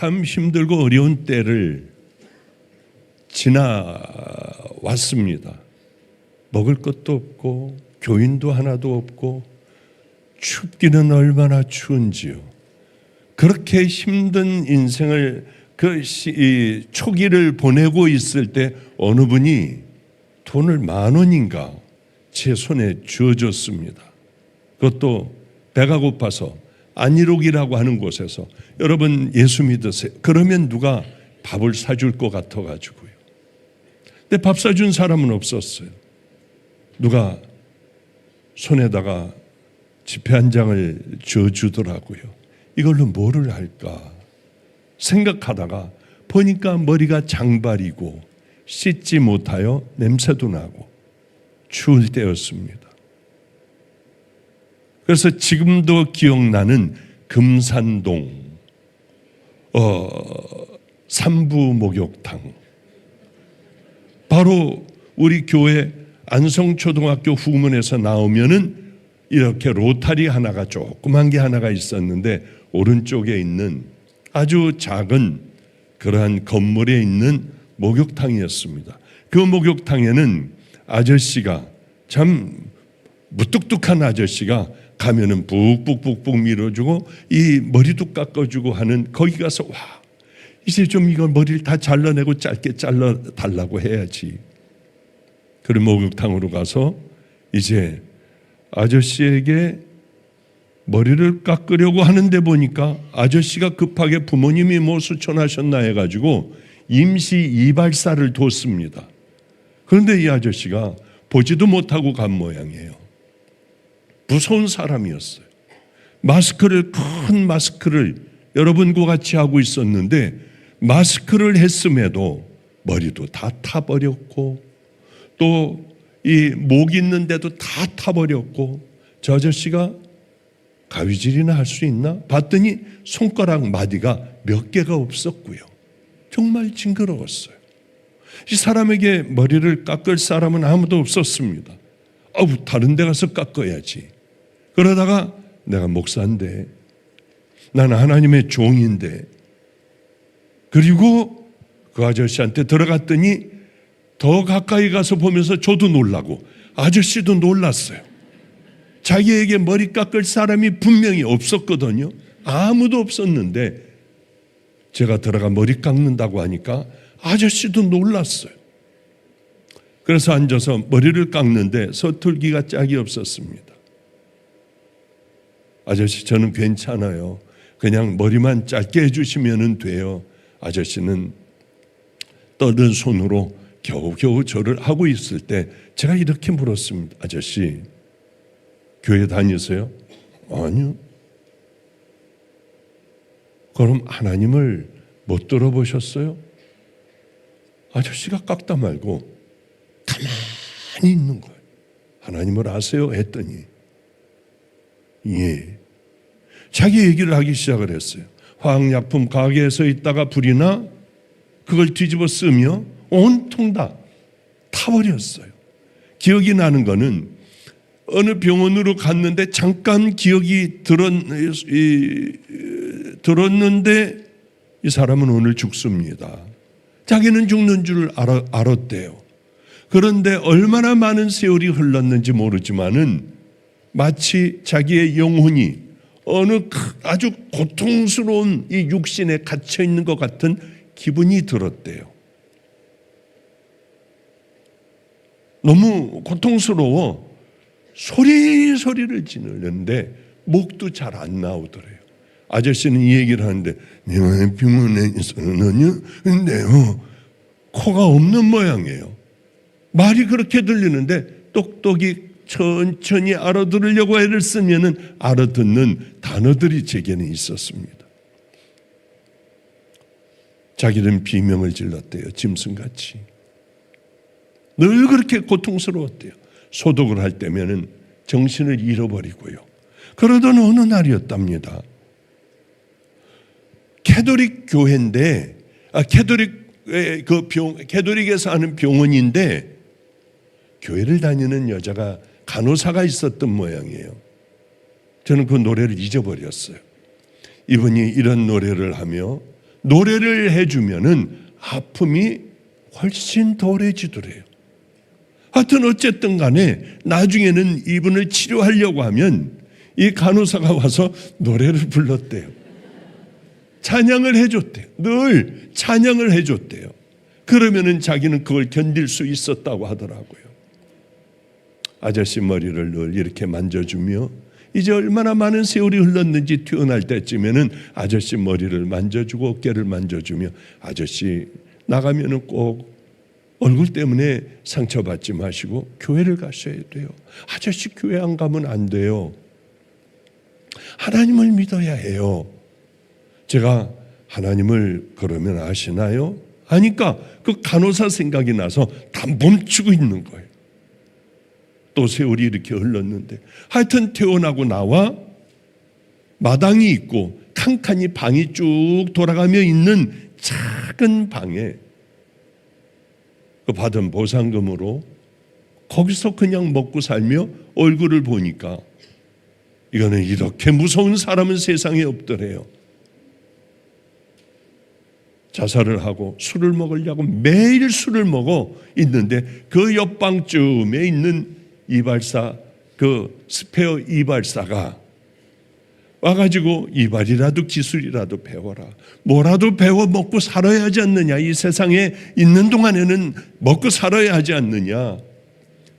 참 힘들고 어려운 때를 지나왔습니다. 먹을 것도 없고 교인도 하나도 없고 춥기는 얼마나 추운지요. 그렇게 힘든 인생을 초기를 보내고 있을 때 어느 분이 돈을 10,000원인가 제 손에 주어줬습니다. 그것도 배가 고파서 안일옥이라고 하는 곳에서 여러분 예수 믿으세요. 그러면 누가 밥을 사줄 것 같아가지고요. 근데 밥 사준 사람은 없었어요. 누가 손에다가 지폐 한 장을 줘주더라고요. 이걸로 뭐를 할까 생각하다가 보니까 머리가 장발이고 씻지 못하여 냄새도 나고 추울 때였습니다. 그래서 지금도 기억나는 금산동 삼부 목욕탕, 바로 우리 교회 안성초등학교 후문에서 나오면은 이렇게 로타리 하나가 조그만 게 하나가 있었는데 오른쪽에 있는 아주 작은 그러한 건물에 있는 목욕탕이었습니다. 그 목욕탕에는 아저씨가 참 무뚝뚝한 아저씨가 가면은 푹푹푹푹 밀어주고 이 머리도 깎아주고 하는, 거기 가서 와 이제 좀 이걸 머리를 다 잘라내고 짧게 잘라달라고 해야지. 그런 목욕탕으로 가서 이제 아저씨에게 머리를 깎으려고 하는데 보니까 아저씨가 급하게 부모님이 뭐 수천하셨나 해가지고 임시 이발사를 뒀습니다. 그런데 이 아저씨가 보지도 못하고 간 모양이에요. 무서운 사람이었어요. 큰 마스크를 여러분과 같이 하고 있었는데 마스크를 했음에도 머리도 다 타버렸고 또 이 목 있는데도 다 타버렸고, 저 아저씨가 가위질이나 할 수 있나? 봤더니 손가락 마디가 몇 개가 없었고요. 정말 징그러웠어요. 이 사람에게 머리를 깎을 사람은 아무도 없었습니다. 다른 데 가서 깎아야지. 그러다가 내가 목사인데, 나는 하나님의 종인데, 그리고 그 아저씨한테 들어갔더니 더 가까이 가서 보면서 저도 놀라고 아저씨도 놀랐어요. 자기에게 머리 깎을 사람이 분명히 없었거든요. 아무도 없었는데 제가 들어가 머리 깎는다고 하니까 아저씨도 놀랐어요. 그래서 앉아서 머리를 깎는데 서툴기가 짝이 없었습니다. 아저씨, 저는 괜찮아요. 그냥 머리만 짧게 해주시면 돼요. 아저씨는 떠든 손으로 겨우겨우 절을 하고 있을 때 제가 이렇게 물었습니다. 아저씨, 교회 다니세요? 아니요. 그럼 하나님을 못 들어보셨어요? 아저씨가 깎다 말고 가만히 있는 거예요. 하나님을 아세요? 했더니 예. 자기 얘기를 하기 시작을 했어요. 화학약품 가게에서 있다가 불이 나 그걸 뒤집어 쓰며 온통 다 타버렸어요. 기억이 나는 거는 어느 병원으로 갔는데 잠깐 기억이 들었는데 이 사람은 오늘 죽습니다. 자기는 죽는 줄 알았대요. 그런데 얼마나 많은 세월이 흘렀는지 모르지만은 마치 자기의 영혼이 어느 아주 고통스러운 이 육신에 갇혀 있는 것 같은 기분이 들었대요. 너무 고통스러워 소리를 지르는데 목도 잘 안 나오더래요. 아저씨는 이 얘기를 하는데 내가 병원에 있었느냐? 근데요 코가 없는 모양이에요. 말이 그렇게 들리는데 똑똑이 천천히 알아들으려고 애를 쓰면은 알아듣는 단어들이 제게는 있었습니다. 자기는 비명을 질렀대요. 짐승같이. 늘 그렇게 고통스러웠대요. 소독을 할 때면은 정신을 잃어버리고요. 그러던 어느 날이었답니다. 캐톨릭 교회인데, 캐톨릭에서 하는 병원인데 교회를 다니는 여자가 간호사가 있었던 모양이에요. 저는 그 노래를 잊어버렸어요. 이분이 이런 노래를 하며 노래를 해주면은 아픔이 훨씬 덜해지더래요. 하여튼 어쨌든 간에 나중에는 이분을 치료하려고 하면 이 간호사가 와서 노래를 불렀대요. 찬양을 해줬대요. 늘 찬양을 해줬대요. 그러면은 자기는 그걸 견딜 수 있었다고 하더라고요. 아저씨 머리를 늘 이렇게 만져주며 이제 얼마나 많은 세월이 흘렀는지 퇴원할 때쯤에는 아저씨 머리를 만져주고 어깨를 만져주며 아저씨 나가면은 꼭 얼굴 때문에 상처받지 마시고 교회를 가셔야 돼요. 아저씨 교회 안 가면 안 돼요. 하나님을 믿어야 해요. 제가 하나님을 그러면 아시나요? 하니까 그 간호사 생각이 나서 다 멈추고 있는 거예요. 또 세월이 이렇게 흘렀는데 하여튼 퇴원하고 나와 마당이 있고 칸칸이 방이 쭉 돌아가며 있는 작은 방에 그 받은 보상금으로 거기서 그냥 먹고 살며 얼굴을 보니까 이거는 이렇게 무서운 사람은 세상에 없더래요. 자살을 하고 술을 먹으려고 매일 술을 먹어 있는데 그 옆방쯤에 있는 이발사, 그 스페어 이발사가 와가지고 이발이라도 기술이라도 배워라. 뭐라도 배워 먹고 살아야 하지 않느냐. 이 세상에 있는 동안에는 먹고 살아야 하지 않느냐.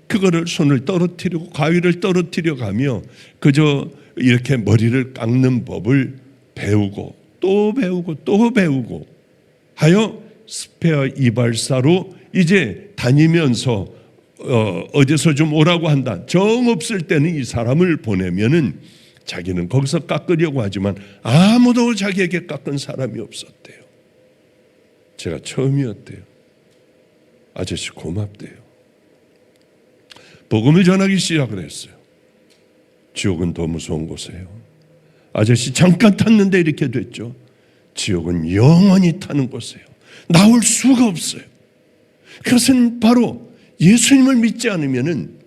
그거를 손을 떨어뜨리고 가위를 떨어뜨려 가며 그저 이렇게 머리를 깎는 법을 배우고 또 배우고 또 배우고 하여 스페어 이발사로 이제 다니면서 어디서 좀 오라고 한다. 정 없을 때는 이 사람을 보내면은 자기는 거기서 깎으려고 하지만 아무도 자기에게 깎은 사람이 없었대요. 제가 처음이었대요. 아저씨 고맙대요. 복음을 전하기 시작을 했어요. 지옥은 더 무서운 곳이에요. 아저씨 잠깐 탔는데 이렇게 됐죠. 지옥은 영원히 타는 곳이에요. 나올 수가 없어요. 그것은 바로 예수님을 믿지 않으면은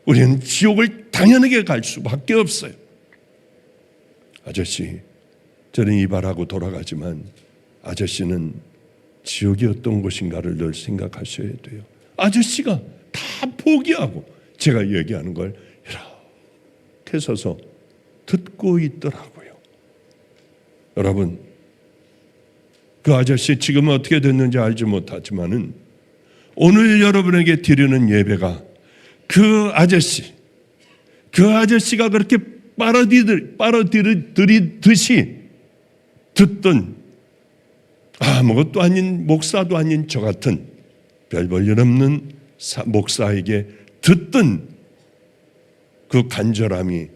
우리는 지옥을 당연하게 갈 수밖에 없어요. 아저씨, 저는 이발하고 돌아가지만 아저씨는 지옥이 어떤 곳인가를 늘 생각하셔야 돼요. 아저씨가 다 포기하고 제가 얘기하는 걸 이렇게 서서 듣고 있더라고요. 여러분, 그 아저씨 지금은 어떻게 됐는지 알지 못하지만은 오늘 여러분에게 드리는 예배가 그 아저씨가 그렇게 빨아들이듯이 듣던 아무것도 아닌 목사도 아닌 저 같은 별 볼 일 없는 목사에게 듣던 그 간절함이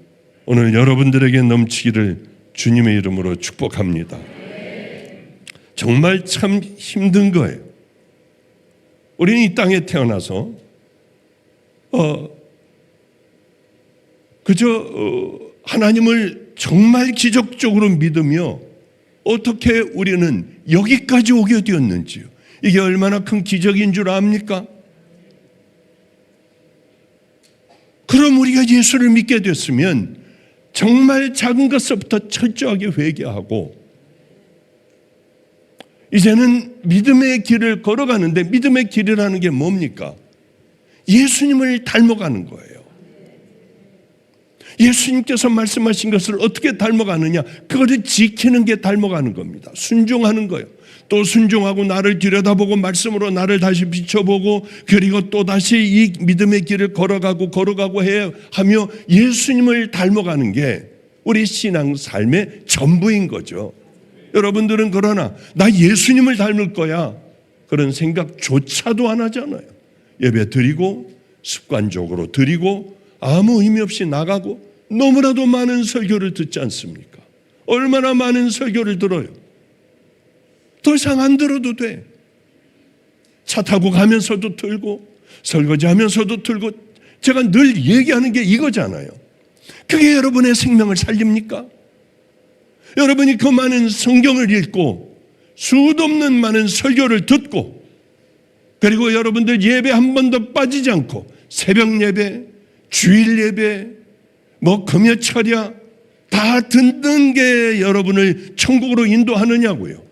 오늘 여러분들에게 넘치기를 주님의 이름으로 축복합니다. 정말 참 힘든 거예요. 우리는 이 땅에 태어나서 그저 하나님을 정말 기적적으로 믿으며 어떻게 우리는 여기까지 오게 되었는지요. 이게 얼마나 큰 기적인 줄 압니까? 그럼 우리가 예수를 믿게 됐으면 정말 작은 것부터 철저하게 회개하고 이제는 믿음의 길을 걸어가는데 믿음의 길이라는 게 뭡니까? 예수님을 닮아가는 거예요. 예수님께서 말씀하신 것을 어떻게 닮아가느냐? 그것을 지키는 게 닮아가는 겁니다. 순종하는 거예요. 또 순종하고 나를 들여다보고 말씀으로 나를 다시 비춰보고 그리고 또 다시 이 믿음의 길을 걸어가고 하며 예수님을 닮아가는 게 우리 신앙 삶의 전부인 거죠. 여러분들은 그러나 나 예수님을 닮을 거야 그런 생각조차도 안 하잖아요. 예배 드리고 습관적으로 드리고 아무 의미 없이 나가고 너무나도 많은 설교를 듣지 않습니까? 얼마나 많은 설교를 들어요. 더 이상 안 들어도 돼. 차 타고 가면서도 들고 설거지하면서도 들고 제가 늘 얘기하는 게 이거잖아요. 그게 여러분의 생명을 살립니까? 여러분이 그 많은 성경을 읽고 수도 없는 많은 설교를 듣고 그리고 여러분들 예배 한 번도 빠지지 않고 새벽 예배, 주일 예배, 금요철야 다 듣는 게 여러분을 천국으로 인도하느냐고요.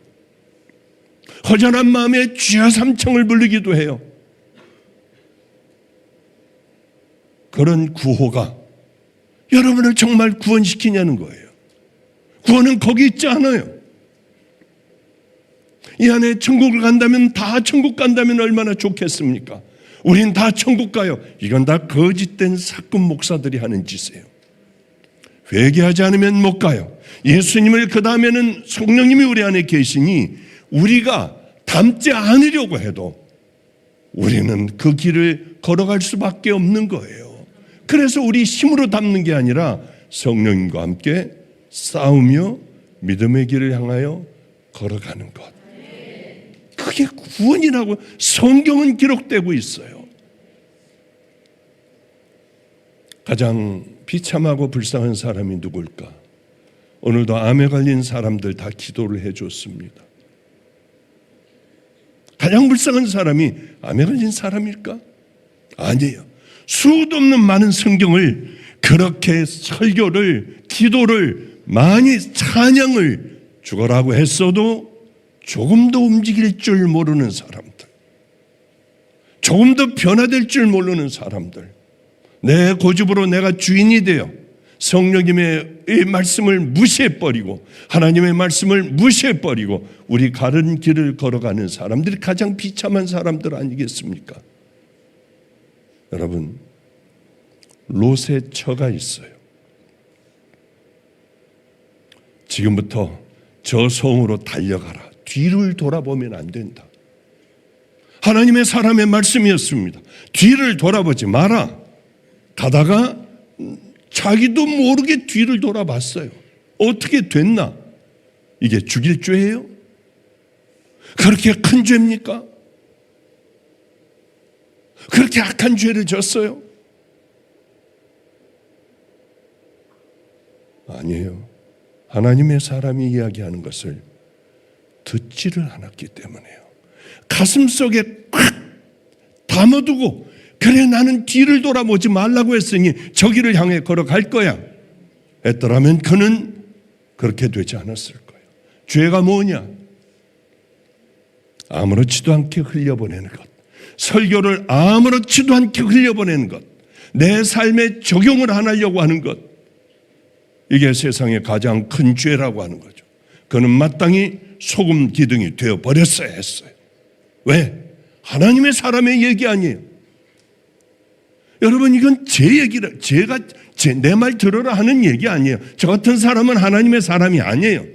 허전한 마음에 주여 삼청을 부르기도 해요. 그런 구호가 여러분을 정말 구원시키냐는 거예요. 구원은 거기 있지 않아요. 이 안에 천국을 간다면, 다 천국 간다면 얼마나 좋겠습니까? 우린 다 천국 가요. 이건 다 거짓된 사건 목사들이 하는 짓이에요. 회개하지 않으면 못 가요. 예수님을 그 다음에는 성령님이 우리 안에 계시니 우리가 닮지 않으려고 해도 우리는 그 길을 걸어갈 수밖에 없는 거예요. 그래서 우리 힘으로 닮는 게 아니라 성령님과 함께 싸우며 믿음의 길을 향하여 걸어가는 것. 그게 구원이라고 성경은 기록되고 있어요. 가장 비참하고 불쌍한 사람이 누굴까? 오늘도 암에 걸린 사람들 다 기도를 해줬습니다. 가장 불쌍한 사람이 암에 걸린 사람일까? 아니에요. 수도 없는 많은 성경을 그렇게 설교를, 기도를 많이 찬양을 죽어라고 했어도 조금도 움직일 줄 모르는 사람들, 조금도 변화될 줄 모르는 사람들, 내 고집으로 내가 주인이 되어 성령님의 이 말씀을 무시해버리고 하나님의 말씀을 무시해버리고 우리 가는 길을 걸어가는 사람들이 가장 비참한 사람들 아니겠습니까? 여러분, 롯의 처가 있어요. 지금부터 저 성으로 달려가라. 뒤를 돌아보면 안 된다. 하나님의 사람의 말씀이었습니다. 뒤를 돌아보지 마라. 가다가 자기도 모르게 뒤를 돌아봤어요. 어떻게 됐나? 이게 죽일 죄예요? 그렇게 큰 죄입니까? 그렇게 악한 죄를 졌어요? 아니에요. 하나님의 사람이 이야기하는 것을 듣지를 않았기 때문에요. 가슴속에 꽉 담아두고, 그래 나는 뒤를 돌아보지 말라고 했으니 저 길을 향해 걸어갈 거야 했더라면 그는 그렇게 되지 않았을 거예요. 죄가 뭐냐? 아무렇지도 않게 흘려보내는 것, 설교를 아무렇지도 않게 흘려보내는 것, 내 삶에 적용을 안 하려고 하는 것, 이게 세상의 가장 큰 죄라고 하는 거죠. 그는 마땅히 소금 기둥이 되어버렸어야 했어요. 왜? 하나님의 사람의 얘기 아니에요. 여러분, 이건 제 얘기라, 내 말 들어라 하는 얘기 아니에요. 저 같은 사람은 하나님의 사람이 아니에요.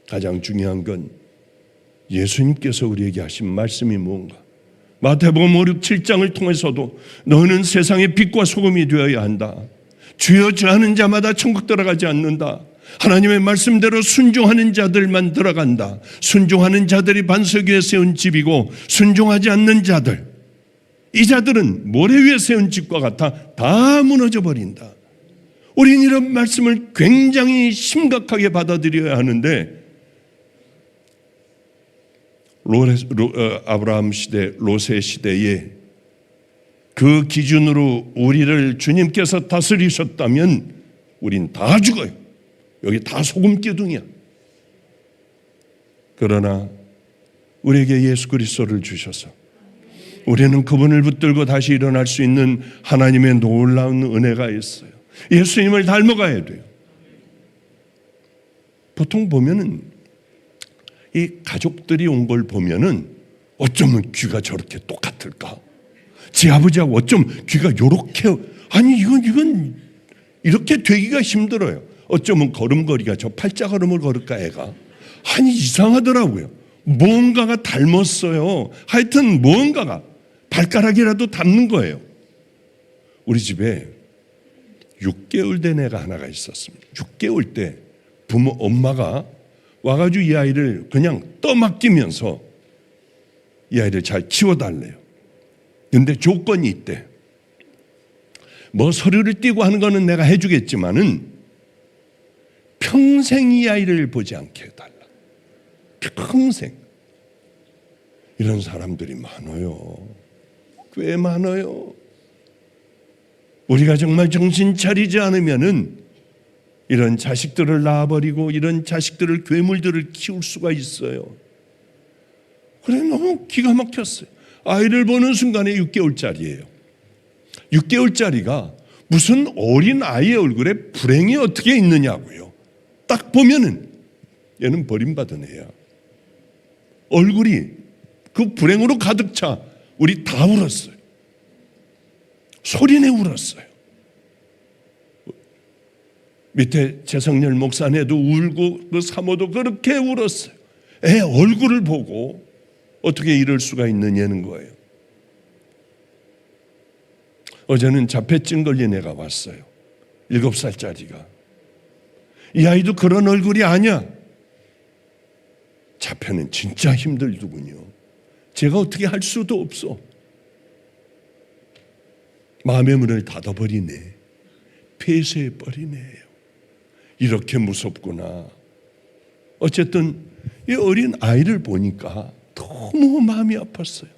가장 중요한 건 예수님께서 우리에게 하신 말씀이 뭔가. 마태복음 5, 6, 7장을 통해서도 너는 세상의 빛과 소금이 되어야 한다. 주여 주하는 자마다 천국 들어가지 않는다. 하나님의 말씀대로 순종하는 자들만 들어간다. 순종하는 자들이 반석 위에 세운 집이고 순종하지 않는 자들, 이 자들은 모래 위에 세운 집과 같아 다 무너져 버린다. 우리는 이런 말씀을 굉장히 심각하게 받아들여야 하는데, 아브라함 시대, 롯의 시대에 그 기준으로 우리를 주님께서 다스리셨다면 우린 다 죽어요. 여기 다 소금 기둥이야. 그러나 우리에게 예수 그리스도를 주셔서 우리는 그분을 붙들고 다시 일어날 수 있는 하나님의 놀라운 은혜가 있어요. 예수님을 닮아가야 돼요. 보통 보면은 이 가족들이 온 걸 보면은 어쩌면 귀가 저렇게 똑같을까? 제 아버지하고 어쩜 귀가 요렇게, 아니 이건 이렇게 되기가 힘들어요. 어쩌면 걸음걸이가 저 팔자걸음을 걸을까 애가? 아니 이상하더라고요. 뭔가가 닮았어요. 하여튼 뭔가가 발가락이라도 닮는 거예요. 우리 집에 6개월 된 애가 하나가 있었습니다. 6개월 때 엄마가 와가지고 이 아이를 그냥 떠맡기면서 이 아이를 잘 키워달래요. 근데 조건이 있대. 뭐 서류를 띄고 하는 거는 내가 해주겠지만은 평생 이 아이를 보지 않게 해달라. 평생. 이런 사람들이 많아요. 꽤 많아요. 우리가 정말 정신 차리지 않으면은 이런 자식들을 낳아버리고 이런 자식들을 괴물들을 키울 수가 있어요. 그래 너무 기가 막혔어요. 아이를 보는 순간에 6개월짜리예요. 6개월짜리가 무슨 어린 아이의 얼굴에 불행이 어떻게 있느냐고요. 딱 보면은 얘는 버림받은 애야. 얼굴이 그 불행으로 가득 차. 우리 다 울었어요. 소리내 울었어요. 밑에 재성열 목사네도 울고 그 사모도 그렇게 울었어요. 애 얼굴을 보고 어떻게 이럴 수가 있느냐는 거예요. 어제는 자폐증 걸린 애가 왔어요. 7살짜리가. 이 아이도 그런 얼굴이 아니야. 자폐는 진짜 힘들더군요. 제가 어떻게 할 수도 없어. 마음의 문을 닫아버리네. 폐쇄해버리네요. 이렇게 무섭구나. 어쨌든 이 어린 아이를 보니까 너무 마음이 아팠어요.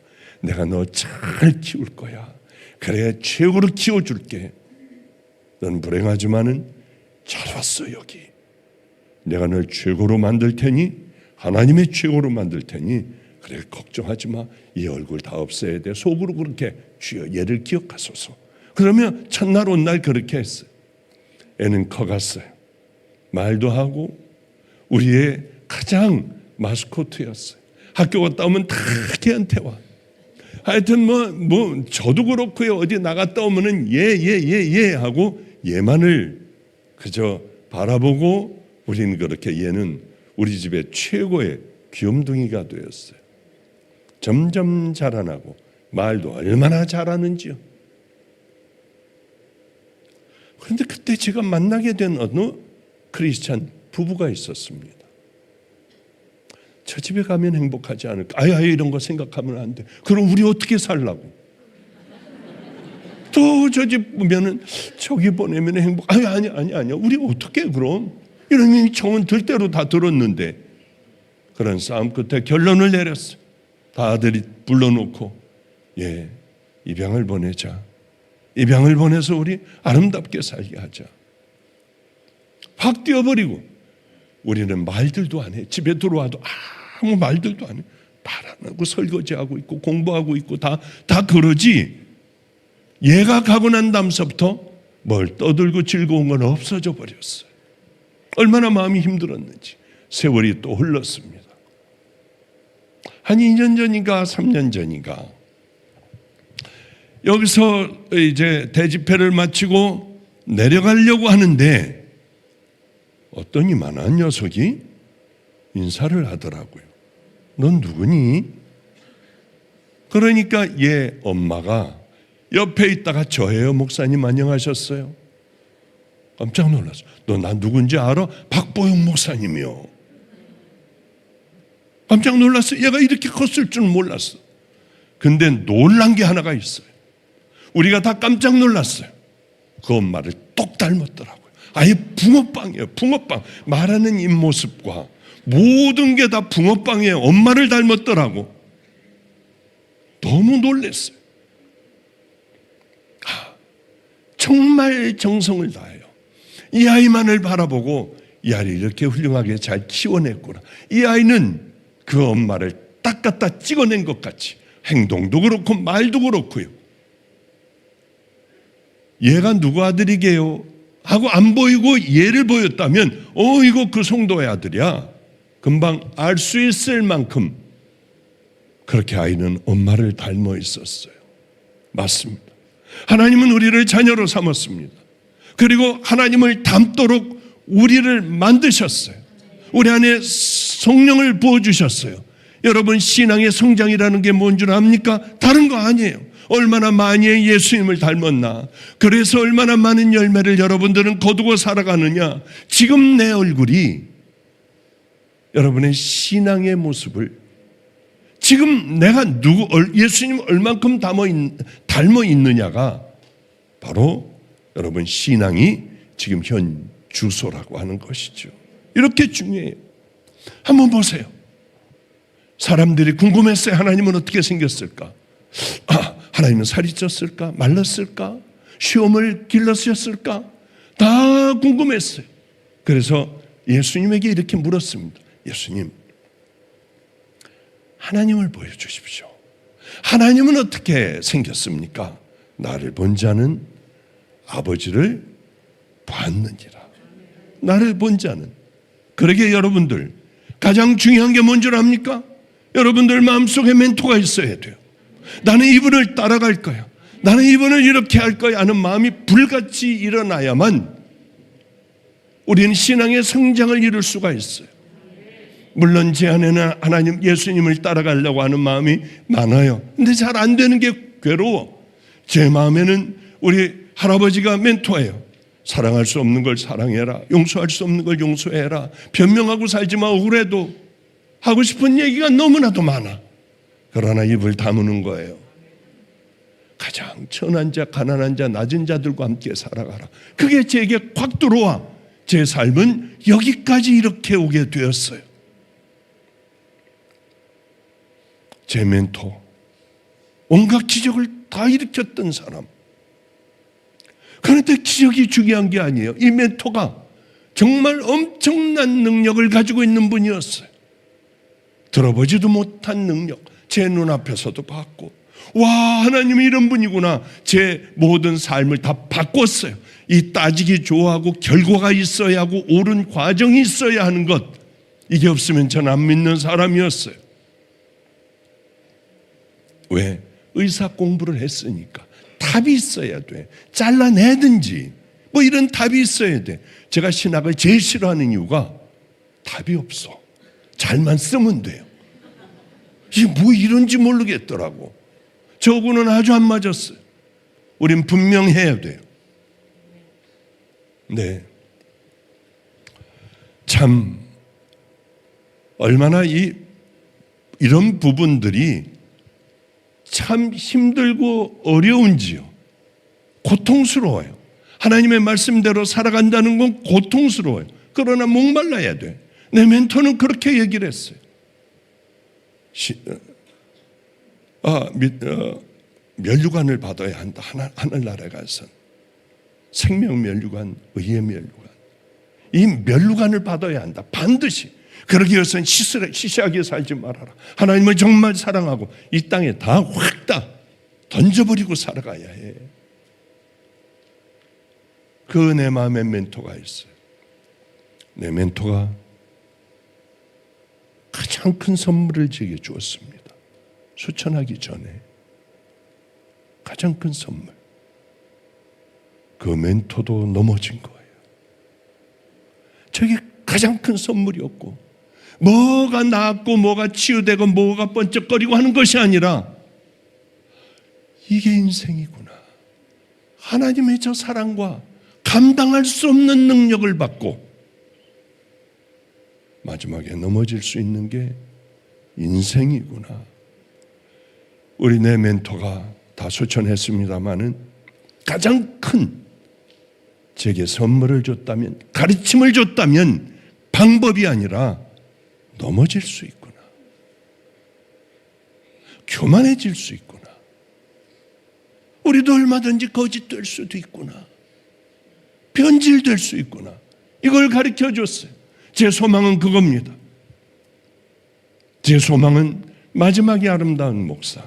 내가 너 잘 키울 거야. 그래 최고로 키워줄게. 넌 불행하지만은 잘 왔어 여기. 내가 널 최고로 만들 테니 하나님의 최고로 만들 테니 그래 걱정하지 마. 이 얼굴 다 없애야 돼. 속으로 그렇게 주여 얘를 기억하소서. 그러면 첫날 온 날 그렇게 했어요. 애는 커갔어요. 말도 하고 우리의 가장 마스코트였어요. 학교 갔다 오면 다 걔한테 와. 하여튼 뭐 저도 그렇고요. 어디 나갔다 오면은 얘 하고 얘만을 그저 바라보고 우리는 그렇게 얘는 우리 집의 최고의 귀염둥이가 되었어요. 점점 자라나고 말도 얼마나 잘하는지요. 그런데 그때 제가 만나게 된 어느 크리스찬 부부가 있었습니다. 저 집에 가면 행복하지 않을까? 아예 이런 거 생각하면 안 돼. 그럼 우리 어떻게 살라고? 또 저 집 보면은 저기 보내면 행복. 아니야. 우리 어떻게 그럼? 이러면 청은 들 대로 다 들었는데 그런 싸움 끝에 결론을 내렸어요. 다 아들이 불러놓고 입양을 보내자. 입양을 보내서 우리 아름답게 살게 하자. 확 뛰어버리고 우리는 말들도 안 해. 집에 들어와도 아무 말들도 안 해. 말 안 하고 설거지하고 있고 공부하고 있고 다 그러지. 얘가 가고 난 다음서부터 뭘 떠들고 즐거운 건 없어져 버렸어요. 얼마나 마음이 힘들었는지. 세월이 또 흘렀습니다. 한 2년 전인가 3년 전인가 여기서 이제 대집회를 마치고 내려가려고 하는데 어떤 이만한 녀석이 인사를 하더라고요. 넌 누구니? 그러니까 얘 엄마가 옆에 있다가 저예요. 목사님 안녕하셨어요. 깜짝 놀랐어요. 너 나 누군지 알아? 박보영 목사님이요. 깜짝 놀랐어요. 얘가 이렇게 컸을 줄은 몰랐어. 근데 놀란 게 하나가 있어요. 우리가 다 깜짝 놀랐어요. 그 엄마를 똑 닮았더라고요. 아예 붕어빵이에요. 붕어빵. 말하는 입모습과 모든 게 다 붕어빵이에요. 엄마를 닮았더라고. 너무 놀랐어요. 정말 정성을 다해요. 이 아이만을 바라보고 이 아이를 이렇게 훌륭하게 잘 키워냈구나. 이 아이는 그 엄마를 딱 갖다 찍어낸 것 같이 행동도 그렇고 말도 그렇고요. 얘가 누구 아들이게요? 하고 안 보이고 얘를 보였다면 이거 그 성도의 아들이야. 금방 알 수 있을 만큼 그렇게 아이는 엄마를 닮아 있었어요. 맞습니다. 하나님은 우리를 자녀로 삼았습니다. 그리고 하나님을 닮도록 우리를 만드셨어요. 우리 안에 성령을 부어주셨어요. 여러분 신앙의 성장이라는 게 뭔 줄 압니까? 다른 거 아니에요. 얼마나 많이 예수님을 닮았나. 그래서 얼마나 많은 열매를 여러분들은 거두고 살아가느냐. 지금 내 얼굴이 여러분의 신앙의 모습을 지금 내가 예수님 얼만큼 닮아 있느냐가 바로 여러분 신앙이 지금 현 주소라고 하는 것이죠. 이렇게 중요해요. 한번 보세요. 사람들이 궁금했어요. 하나님은 어떻게 생겼을까? 하나님은 살이 쪘을까? 말랐을까? 시험을 길러쓰셨을까? 다 궁금했어요. 그래서 예수님에게 이렇게 물었습니다. 예수님, 하나님을 보여주십시오. 하나님은 어떻게 생겼습니까? 나를 본 자는 아버지를 보았느니라. 나를 본 자는. 그러게 여러분들, 가장 중요한 게 뭔 줄 압니까? 여러분들 마음속에 멘토가 있어야 돼요. 나는 이분을 따라갈 거야, 나는 이분을 이렇게 할 거야 하는 마음이 불같이 일어나야만 우리는 신앙의 성장을 이룰 수가 있어요. 물론 제 안에는 하나님, 예수님을 따라가려고 하는 마음이 많아요. 근데 잘 안 되는 게 괴로워. 제 마음에는 우리 할아버지가 멘토예요. 사랑할 수 없는 걸 사랑해라, 용서할 수 없는 걸 용서해라, 변명하고 살지 마. 억울해도 하고 싶은 얘기가 너무나도 많아. 그러나 입을 다무는 거예요. 가장 천한 자, 가난한 자, 낮은 자들과 함께 살아가라. 그게 제게 확 들어와. 제 삶은 여기까지 이렇게 오게 되었어요. 제 멘토, 온갖 기적을 다 일으켰던 사람. 그런데 기적이 중요한 게 아니에요. 이 멘토가 정말 엄청난 능력을 가지고 있는 분이었어요. 들어보지도 못한 능력, 제 눈앞에서도 봤고, 와, 하나님이 이런 분이구나. 제 모든 삶을 다 바꿨어요. 이 따지기 좋아하고 결과가 있어야 하고 옳은 과정이 있어야 하는 것, 이게 없으면 전 안 믿는 사람이었어요. 왜? 의사 공부를 했으니까 답이 있어야 돼. 잘라내든지 뭐 이런 답이 있어야 돼. 제가 신학을 제일 싫어하는 이유가 답이 없어. 잘만 쓰면 돼요. 이게 뭐 이런지 모르겠더라고. 저하고는 아주 안 맞았어요. 우린 분명해야 돼요. 네. 참 얼마나 이런 부분들이 참 힘들고 어려운지요. 고통스러워요. 하나님의 말씀대로 살아간다는 건 고통스러워요. 그러나 목말라야 돼. 내 멘토는 그렇게 얘기를 했어요. 면류관을 받아야 한다. 하늘나라에 가서 생명 면류관, 의의 면류관. 이 면류관을 받아야 한다. 반드시. 그러기 위해서는 시시하게 살지 말아라. 하나님을 정말 사랑하고 이 땅에 다 확 다 던져버리고 살아가야 해. 그 내 마음에 멘토가 있어요. 내 멘토가 가장 큰 선물을 제게 주었습니다. 수천하기 전에 가장 큰 선물. 그 멘토도 넘어진 거예요. 저게 가장 큰 선물이었고, 뭐가 나았고 뭐가 치유되고 뭐가 번쩍거리고 하는 것이 아니라 이게 인생이구나. 하나님의 저 사랑과 감당할 수 없는 능력을 받고 마지막에 넘어질 수 있는 게 인생이구나. 우리 내 멘토가 다 소천했습니다마는 가장 큰 제게 선물을 줬다면, 가르침을 줬다면 방법이 아니라 넘어질 수 있구나. 교만해질 수 있구나. 우리도 얼마든지 거짓될 수도 있구나. 변질될 수 있구나. 이걸 가르쳐 줬어요. 제 소망은 그겁니다. 제 소망은 마지막에 아름다운 목사.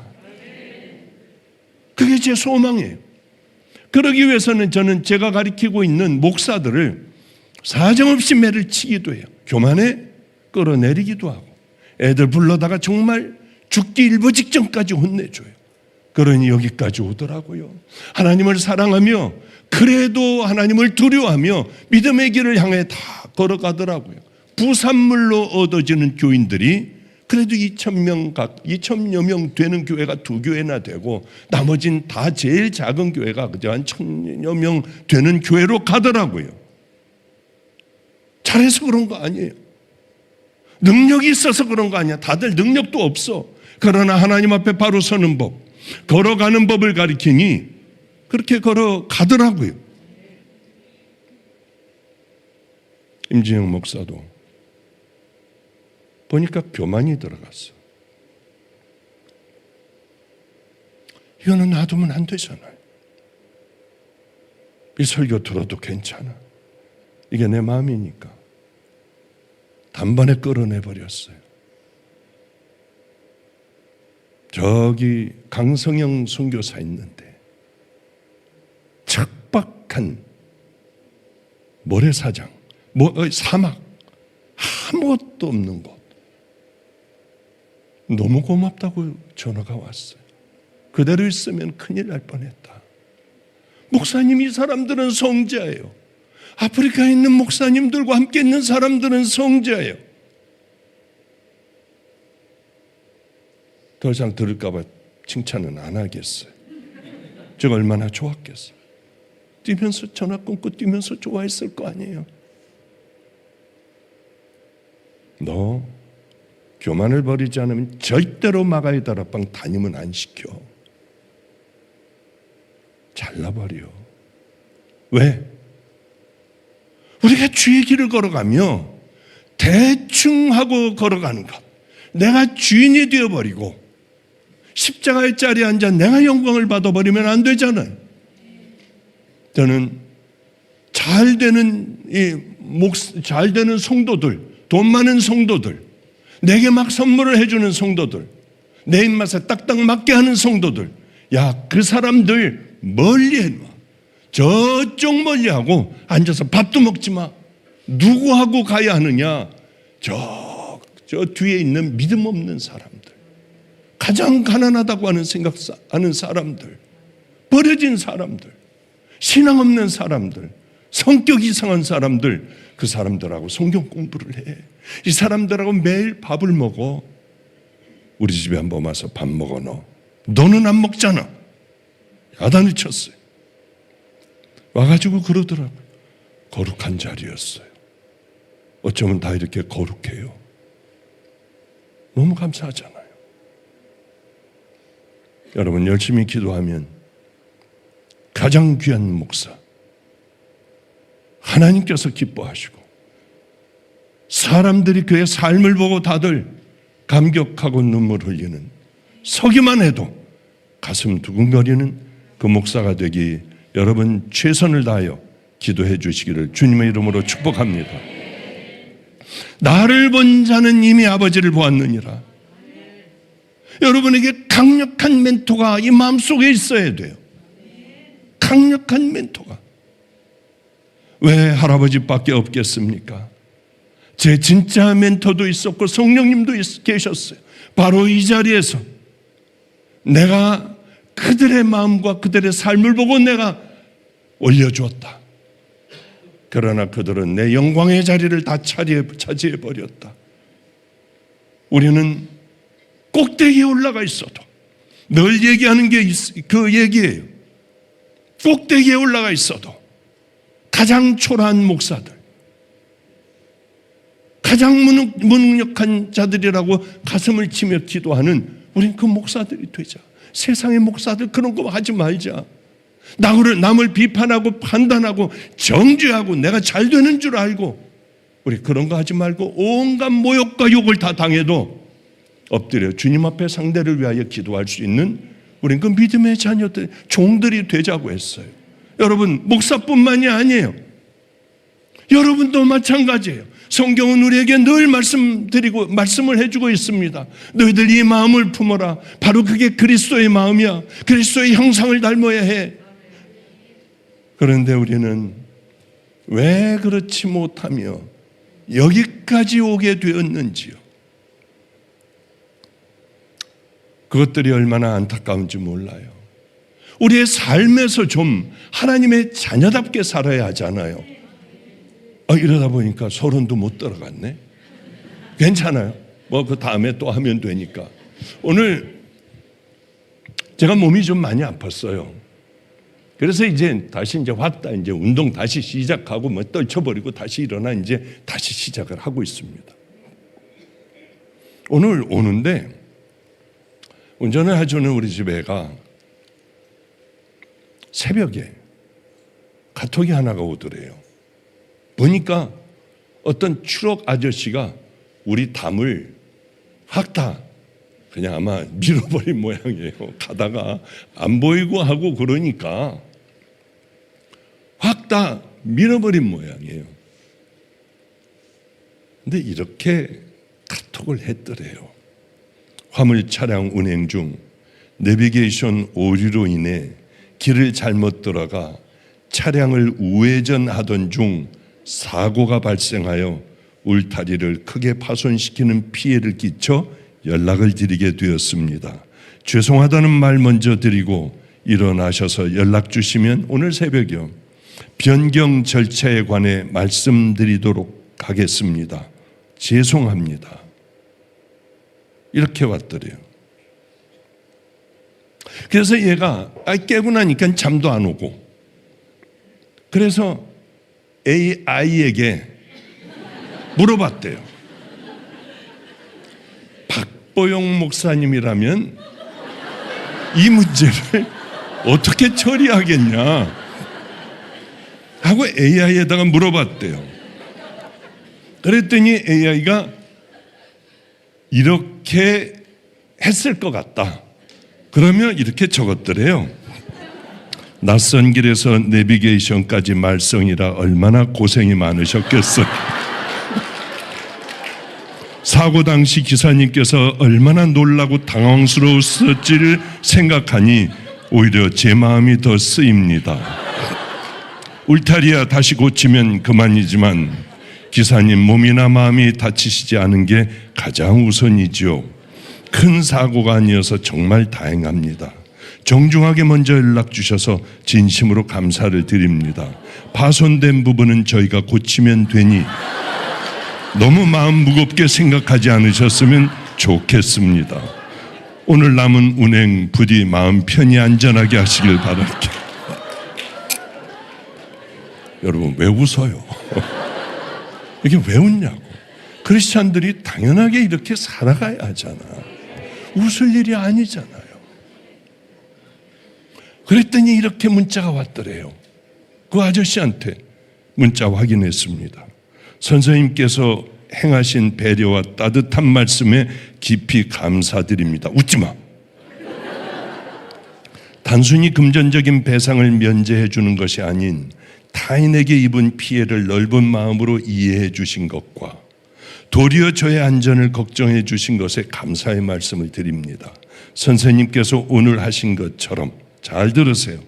그게 제 소망이에요. 그러기 위해서는 저는 제가 가르치고 있는 목사들을 사정없이 매를 치기도 해요. 교만에 끌어내리기도 하고, 애들 불러다가 정말 죽기 일보 직전까지 혼내줘요. 그러니 여기까지 오더라고요. 하나님을 사랑하며 그래도 하나님을 두려워하며 믿음의 길을 향해 다 걸어가더라고요. 부산물로 얻어지는 교인들이 그래도 2,000여 명 되는 교회가 2교회나 되고, 나머진 다 제일 작은 교회가 그저 한 1,000여 명 되는 교회로 가더라고요. 잘해서 그런 거 아니에요. 능력이 있어서 그런 거 아니야. 다들 능력도 없어. 그러나 하나님 앞에 바로 서는 법, 걸어가는 법을 가르치니 그렇게 걸어가더라고요. 임진영 목사도 보니까 교만이 들어갔어. 이거는 놔두면 안 되잖아요. 이 설교 들어도 괜찮아. 이게 내 마음이니까 단번에 끌어내버렸어요. 저기 강성영 선교사 있는데 척박한 모래사장, 사막, 아무것도 없는 곳. 너무 고맙다고 전화가 왔어요. 그대로 있으면 큰일 날 뻔했다. 목사님, 이 사람들은 성자예요. 아프리카에 있는 목사님들과 함께 있는 사람들은 성자예요. 더 이상 들을까 봐 칭찬은 안 하겠어요. 제가 얼마나 좋았겠어요. 뛰면서 전화 끊고 뛰면서 좋아했을 거 아니에요. 너 교만을 버리지 않으면 절대로 마가의 다락방 담임은 안 시켜. 잘라버려. 왜? 우리가 주의 길을 걸어가며 대충 하고 걸어가는 것, 내가 주인이 되어버리고 십자가의 자리에 앉아 내가 영광을 받아버리면 안 되잖아요. 저는 잘 되는 성도들, 돈 많은 성도들, 내게 막 선물을 해주는 성도들, 내 입맛에 딱딱 맞게 하는 성도들, 야, 그 사람들 멀리 해놔. 저쪽 멀리하고 앉아서 밥도 먹지 마. 누구하고 가야 하느냐? 저 뒤에 있는 믿음 없는 사람들, 가장 가난하다고 하는 사람들, 버려진 사람들, 신앙 없는 사람들, 성격 이상한 사람들, 그 사람들하고 성경 공부를 해. 이 사람들하고 매일 밥을 먹어. 우리 집에 한번 와서 밥 먹어. 너는 안 먹잖아. 야단을 쳤어요. 와가지고 그러더라고요. 거룩한 자리였어요. 어쩌면 다 이렇게 거룩해요. 너무 감사하잖아요. 여러분, 열심히 기도하면 가장 귀한 목사, 하나님께서 기뻐하시고 사람들이 그의 삶을 보고 다들 감격하고 눈물 흘리는, 서기만 해도 가슴 두근거리는 그 목사가 되기 여러분 최선을 다하여 기도해 주시기를 주님의 이름으로 축복합니다. 나를 본 자는 이미 아버지를 보았느니라. 여러분에게 강력한 멘토가 이 마음속에 있어야 돼요. 강력한 멘토가. 왜 할아버지밖에 없겠습니까? 제 진짜 멘토도 있었고 성령님도 계셨어요. 바로 이 자리에서 내가 그들의 마음과 그들의 삶을 보고 내가 올려주었다. 그러나 그들은 내 영광의 자리를 다 차지해버렸다. 우리는 꼭대기에 올라가 있어도 늘 얘기하는 게 그 얘기예요. 꼭대기에 올라가 있어도 가장 초라한 목사들, 가장 무능력한 자들이라고 가슴을 치며 기도하는 우린 그 목사들이 되자. 세상의 목사들 그런 거 하지 말자. 남을 비판하고 판단하고 정죄하고 내가 잘 되는 줄 알고 우리 그런 거 하지 말고 온갖 모욕과 욕을 다 당해도 엎드려 주님 앞에 상대를 위하여 기도할 수 있는 우린 그 믿음의 자녀들, 종들이 되자고 했어요. 여러분, 목사뿐만이 아니에요. 여러분도 마찬가지예요. 성경은 우리에게 늘 말씀을 해주고 있습니다. 너희들 이 마음을 품어라. 바로 그게 그리스도의 마음이야. 그리스도의 형상을 닮아야 해. 그런데 우리는 왜 그렇지 못하며 여기까지 오게 되었는지요. 그것들이 얼마나 안타까운지 몰라요. 우리의 삶에서 좀 하나님의 자녀답게 살아야 하잖아요. 이러다 보니까 소론도 못 들어갔네. 괜찮아요. 그 다음에 또 하면 되니까. 오늘 제가 몸이 좀 많이 아팠어요. 그래서 다시 운동 다시 시작하고 떨쳐버리고 다시 일어나 다시 시작을 하고 있습니다. 오늘 오는데 운전을 해주는 우리 집 애가 새벽에 카톡이 하나가 오더래요. 보니까 어떤 추록 아저씨가 우리 담을 확 다 그냥 아마 밀어버린 모양이에요. 가다가 안 보이고 하고 그러니까 확 다 밀어버린 모양이에요. 근데 이렇게 카톡을 했더래요. 화물 차량 운행 중 내비게이션 오류로 인해 길을 잘못 들어가 차량을 우회전하던 중 사고가 발생하여 울타리를 크게 파손시키는 피해를 끼쳐 연락을 드리게 되었습니다. 죄송하다는 말 먼저 드리고 일어나셔서 연락 주시면 오늘 새벽에 변경 절차에 관해 말씀드리도록 하겠습니다. 죄송합니다. 이렇게 왔더래요. 그래서 얘가 깨고 나니까 잠도 안 오고, 그래서 AI에게 물어봤대요. 박보영 목사님이라면 이 문제를 어떻게 처리하겠냐 하고 AI에다가 물어봤대요. 그랬더니 AI가 이렇게 했을 것 같다. 그러면 이렇게 적었더래요. 낯선 길에서 내비게이션까지 말썽이라 얼마나 고생이 많으셨겠어요. 사고 당시 기사님께서 얼마나 놀라고 당황스러웠을지를 생각하니 오히려 제 마음이 더 쓰입니다. 울타리야 다시 고치면 그만이지만 기사님 몸이나 마음이 다치시지 않은 게 가장 우선이지요. 큰 사고가 아니어서 정말 다행합니다. 정중하게 먼저 연락 주셔서 진심으로 감사를 드립니다. 파손된 부분은 저희가 고치면 되니 너무 마음 무겁게 생각하지 않으셨으면 좋겠습니다. 오늘 남은 운행 부디 마음 편히 안전하게 하시길 바랄게요. 여러분 왜 웃어요? 이게 왜 웃냐고. 크리스찬들이 당연하게 이렇게 살아가야 하잖아. 웃을 일이 아니잖아요. 그랬더니 이렇게 문자가 왔더래요. 그 아저씨한테 문자 확인했습니다. 선생님께서 행하신 배려와 따뜻한 말씀에 깊이 감사드립니다. 웃지 마. 단순히 금전적인 배상을 면제해 주는 것이 아닌 타인에게 입은 피해를 넓은 마음으로 이해해 주신 것과 도리어 저의 안전을 걱정해 주신 것에 감사의 말씀을 드립니다. 선생님께서 오늘 하신 것처럼 잘 들으세요.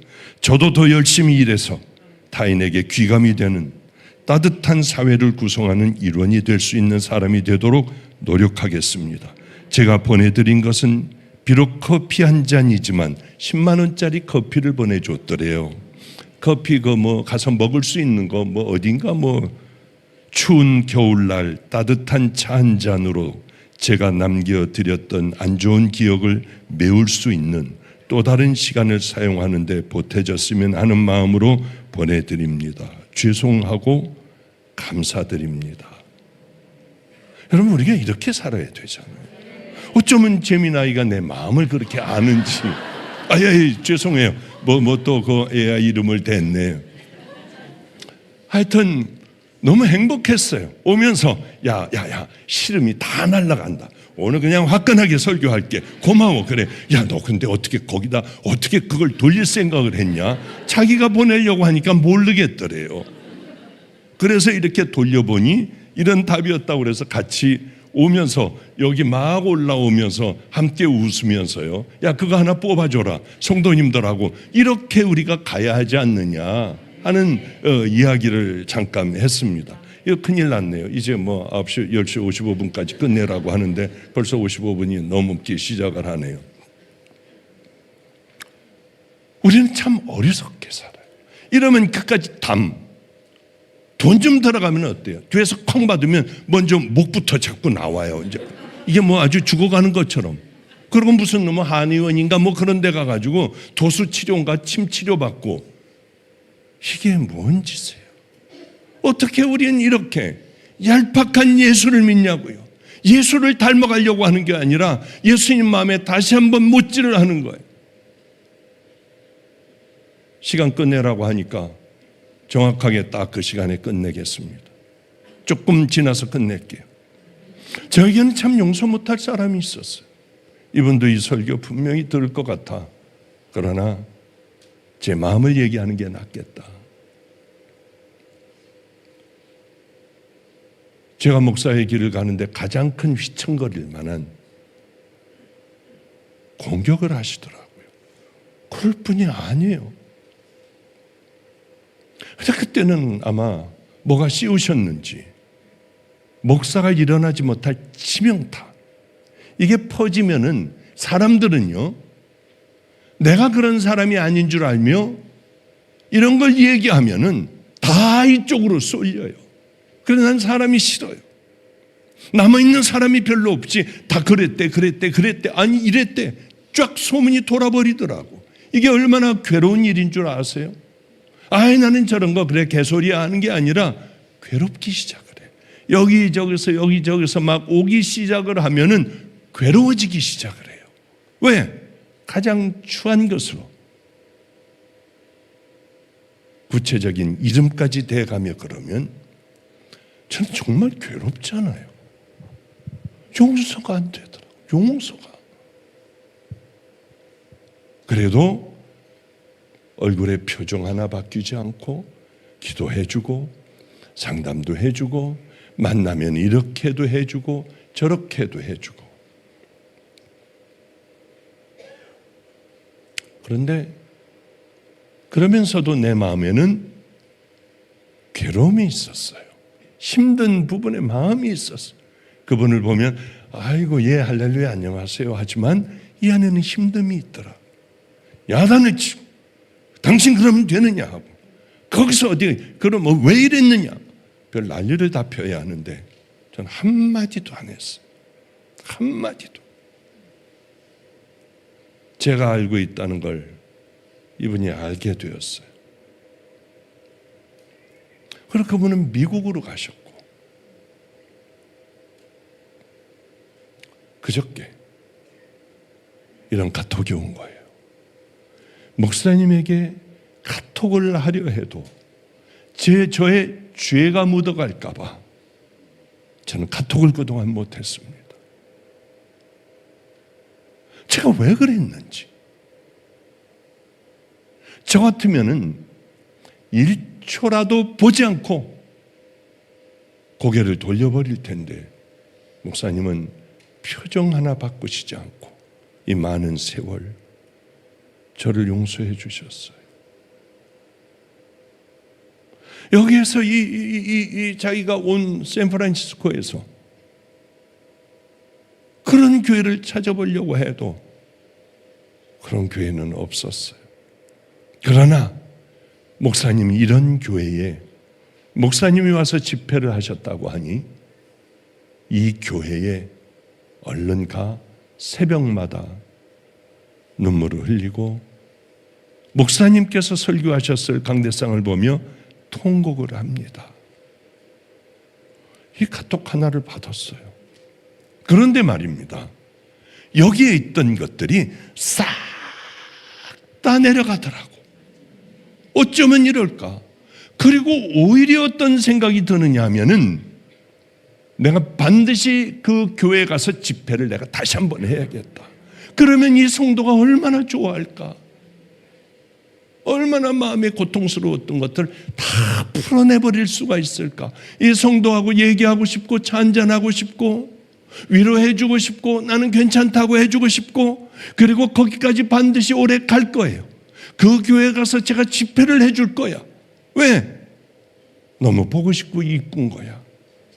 저도 더 열심히 일해서 타인에게 귀감이 되는 따뜻한 사회를 구성하는 일원이 될 수 있는 사람이 되도록 노력하겠습니다. 제가 보내드린 것은 비록 커피 한 잔이지만 10만 원짜리 커피를 보내줬더래요. 커피 가서 먹을 수 있는 거 어딘가 추운 겨울날 따뜻한 차 한 잔으로 제가 남겨드렸던 안 좋은 기억을 메울 수 있는 또 다른 시간을 사용하는 데 보태졌으면 하는 마음으로 보내드립니다. 죄송하고 감사드립니다. 여러분 우리가 이렇게 살아야 되잖아요. 어쩌면 재미나이가 내 마음을 그렇게 아는지. 죄송해요. 또 그 AI 이름을 댔네요. 하여튼 너무 행복했어요. 오면서 야 시름이 다 날아간다. 오늘 그냥 화끈하게 설교할게. 고마워. 그래. 너 근데 어떻게 거기다 어떻게 그걸 돌릴 생각을 했냐? 자기가 보내려고 하니까 모르겠더래요. 그래서 이렇게 돌려보니 이런 답이었다고 그래서 같이 오면서 여기 막 올라오면서 함께 웃으면서요. 그거 하나 뽑아줘라. 성도님들하고 이렇게 우리가 가야 하지 않느냐 하는 이야기를 잠깐 했습니다. 이거 큰일 났네요. 이제 9시, 10시 55분까지 끝내라고 하는데 벌써 55분이 넘기 시작을 하네요. 우리는 참 어리석게 살아요. 이러면 끝까지 돈 좀 들어가면 어때요? 뒤에서 콩 받으면 먼저 목부터 자꾸 나와요. 이게 아주 죽어가는 것처럼. 그리고 무슨 한의원인가 그런 데 가가지고 도수 치료인가 침 치료 받고. 이게 뭔 짓이에요? 어떻게 우리는 이렇게 얄팍한 예수를 믿냐고요? 예수를 닮아가려고 하는 게 아니라 예수님 마음에 다시 한번 못질을 하는 거예요. 시간 끝내라고 하니까 정확하게 딱 그 시간에 끝내겠습니다. 조금 지나서 끝낼게요. 저에게는 참 용서 못할 사람이 있었어요. 이분도 이 설교 분명히 들을 것 같아. 그러나 제 마음을 얘기하는 게 낫겠다. 제가 목사의 길을 가는데 가장 큰 휘청거릴 만한 공격을 하시더라고요. 그럴 뿐이 아니에요. 그때는 아마 뭐가 씌우셨는지 목사가 일어나지 못할 치명타, 이게 퍼지면은 사람들은요, 내가 그런 사람이 아닌 줄 알며 이런 걸 얘기하면은 다 이쪽으로 쏠려요. 그래서 난 사람이 싫어요. 남아있는 사람이 별로 없지. 다 그랬대, 아니 이랬대. 쫙 소문이 돌아버리더라고. 이게 얼마나 괴로운 일인 줄 아세요? 아이, 나는 저런 거 그래 개소리 하는 게 아니라 괴롭기 시작을 해. 여기저기서 막 오기 시작을 하면은 괴로워지기 시작을 해요. 왜? 가장 추한 것으로 구체적인 이름까지 대가며 그러면 저는 정말 괴롭잖아요. 용서가 안 되더라고요. 용서가. 그래도 얼굴의 표정 하나 바뀌지 않고 기도해주고 상담도 해주고 만나면 이렇게도 해주고 저렇게도 해주고. 그런데 그러면서도 내 마음에는 괴로움이 있었어요. 힘든 부분에 마음이 있었어요. 그분을 보면 아이고 예 할렐루야 안녕하세요 하지만 이 안에는 힘듦이 있더라. 야단을 치고 당신 그러면 되느냐 하고 거기서 어디 그럼 왜 이랬느냐 별 난리를 다 펴야 하는데 저는 한마디도 안 했어요. 한마디도. 제가 알고 있다는 걸 이분이 알게 되었어요. 그래서 그분은 미국으로 가셨고 그저께 이런 카톡이 온 거예요. 목사님에게 카톡을 하려 해도 저의 죄가 묻어갈까 봐 저는 카톡을 그동안 못했습니다. 제가 왜 그랬는지. 저 같으면은 1초라도 보지 않고 고개를 돌려버릴 텐데 목사님은 표정 하나 바꾸시지 않고 이 많은 세월 저를 용서해 주셨어요. 여기에서 자기가 온 샌프란시스코에서 그런 교회를 찾아보려고 해도 그런 교회는 없었어요. 그러나 목사님이 이런 교회에 목사님이 와서 집회를 하셨다고 하니 이 교회에 얼른 가 새벽마다 눈물을 흘리고 목사님께서 설교하셨을 강대상을 보며 통곡을 합니다. 이 카톡 하나를 받았어요. 그런데 말입니다. 여기에 있던 것들이 싹 다 내려가더라고. 어쩌면 이럴까? 그리고 오히려 어떤 생각이 드느냐 하면은 내가 반드시 그 교회에 가서 집회를 내가 다시 한번 해야겠다. 그러면 이 성도가 얼마나 좋아할까? 얼마나 마음에 고통스러웠던 것들을 다 풀어내버릴 수가 있을까? 이 성도하고 얘기하고 싶고 차 한잔하고 싶고 위로해주고 싶고 나는 괜찮다고 해주고 싶고 그리고 거기까지 반드시 오래 갈 거예요. 그 교회 가서 제가 집회를 해줄 거야. 왜? 너무 보고 싶고 이쁜 거야.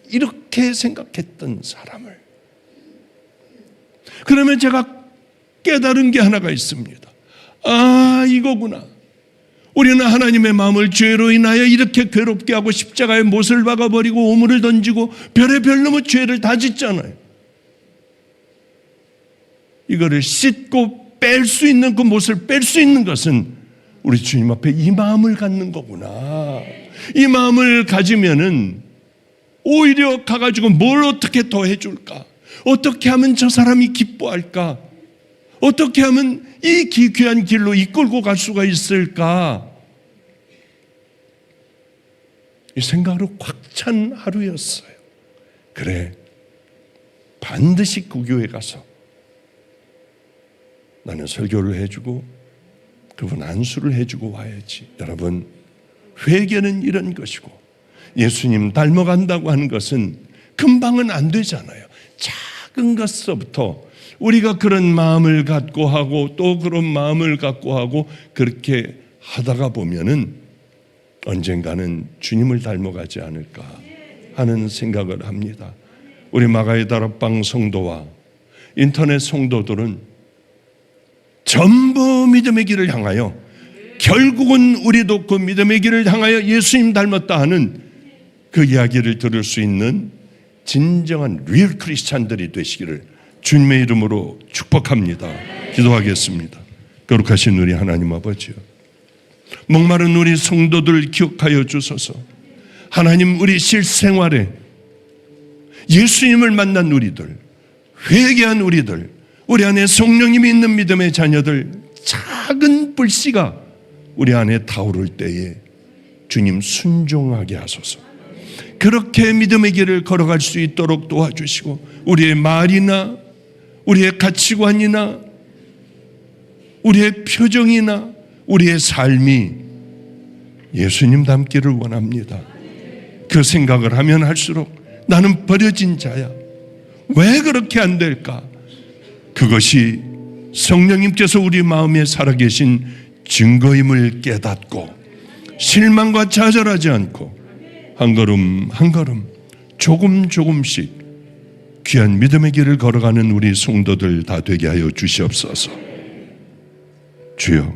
이렇게 생각했던 사람을. 그러면 제가 깨달은 게 하나가 있습니다. 아, 이거구나. 우리는 하나님의 마음을 죄로 인하여 이렇게 못게 하고 십자가에 못을 박아버리고 오물을 던지고 별의별 놈의 죄를 다 짓잖아요. 이거를 씻고 뺄 수 있는 그 못을 뺄 수 있는 것은 우리 주님 앞에 이 마음을 갖는 거구나. 이 마음을 가지면은 오히려 가가지고 뭘 어떻게 더 해줄까? 어떻게 하면 저 사람이 기뻐할까? 어떻게 하면 이 귀한 길로 이끌고 갈 수가 있을까? 이 생각으로 꽉 찬 하루였어요. 그래, 반드시 그 교회 가서 나는 설교를 해주고 그분 안수를 해주고 와야지. 여러분, 회개는 이런 것이고 예수님 닮아간다고 하는 것은 금방은 안 되잖아요. 작은 것서부터 우리가 그런 마음을 갖고 하고 또 그런 마음을 갖고 하고 그렇게 하다가 보면은 언젠가는 주님을 닮아가지 않을까 하는 생각을 합니다. 우리 마가의 다락방 성도와 인터넷 성도들은 전부 믿음의 길을 향하여 결국은 우리도 그 믿음의 길을 향하여 예수님 닮았다 하는 그 이야기를 들을 수 있는 진정한 리얼 크리스찬들이 되시기를 주님의 이름으로 축복합니다. 기도하겠습니다. 거룩하신 우리 하나님 아버지요, 목마른 우리 성도들 기억하여 주소서. 하나님, 우리 실생활에 예수님을 만난 우리들, 회개한 우리들, 우리 안에 성령님이 있는 믿음의 자녀들, 작은 불씨가 우리 안에 타오를 때에 주님 순종하게 하소서. 그렇게 믿음의 길을 걸어갈 수 있도록 도와주시고, 우리의 말이나 우리의 가치관이나 우리의 표정이나 우리의 삶이 예수님 닮기를 원합니다. 그 생각을 하면 할수록 나는 버려진 자야, 왜 그렇게 안 될까? 그것이 성령님께서 우리 마음에 살아계신 증거임을 깨닫고 실망과 좌절하지 않고 한 걸음 한 걸음 조금씩 귀한 믿음의 길을 걸어가는 우리 성도들 다 되게 하여 주시옵소서. 주여,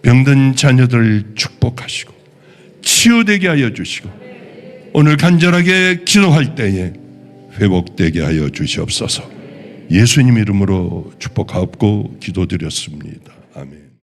병든 자녀들 축복하시고 치유되게 하여 주시고 오늘 간절하게 기도할 때에 회복되게 하여 주시옵소서. 예수님 이름으로 축복하옵고 기도드렸습니다. 아멘.